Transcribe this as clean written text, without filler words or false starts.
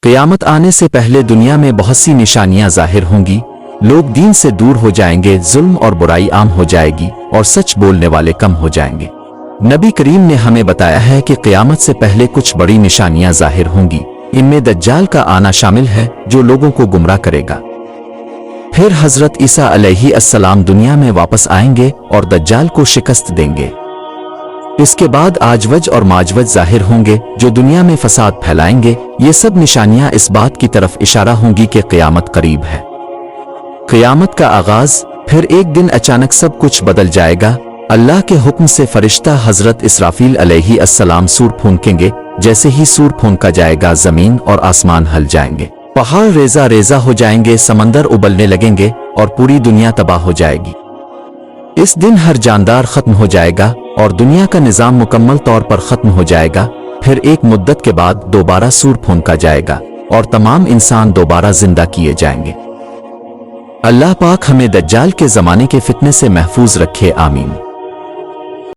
قیامت آنے سے پہلے دنیا میں بہت سی نشانیاں ظاہر ہوں گی، لوگ دین سے دور ہو جائیں گے، ظلم اور برائی عام ہو جائے گی اور سچ بولنے والے کم ہو جائیں گے۔ نبی کریم نے ہمیں بتایا ہے کہ قیامت سے پہلے کچھ بڑی نشانیاں ظاہر ہوں گی، ان میں دجال کا آنا شامل ہے جو لوگوں کو گمراہ کرے گا۔ پھر حضرت عیسیٰ علیہ السلام دنیا میں واپس آئیں گے اور دجال کو شکست دیں گے۔ اس کے بعد آجوج اور ماجوج ظاہر ہوں گے جو دنیا میں فساد پھیلائیں گے۔ یہ سب نشانیاں اس بات کی طرف اشارہ ہوں گی کہ قیامت قریب ہے۔ قیامت کا آغاز، پھر ایک دن اچانک سب کچھ بدل جائے گا۔ اللہ کے حکم سے فرشتہ حضرت اسرافیل علیہ السلام سور پھونکیں گے، جیسے ہی سور پھونکا جائے گا زمین اور آسمان ہل جائیں گے، پہاڑ ریزہ ریزہ ہو جائیں گے، سمندر ابلنے لگیں گے اور پوری دنیا تباہ ہو جائے گی۔ اس دن ہر جاندار ختم ہو جائے گا اور دنیا کا نظام مکمل طور پر ختم ہو جائے گا۔ پھر ایک مدت کے بعد دوبارہ سور پھونکا جائے گا اور تمام انسان دوبارہ زندہ کیے جائیں گے۔ اللہ پاک ہمیں دجال کے زمانے کے فتنے سے محفوظ رکھے، آمین۔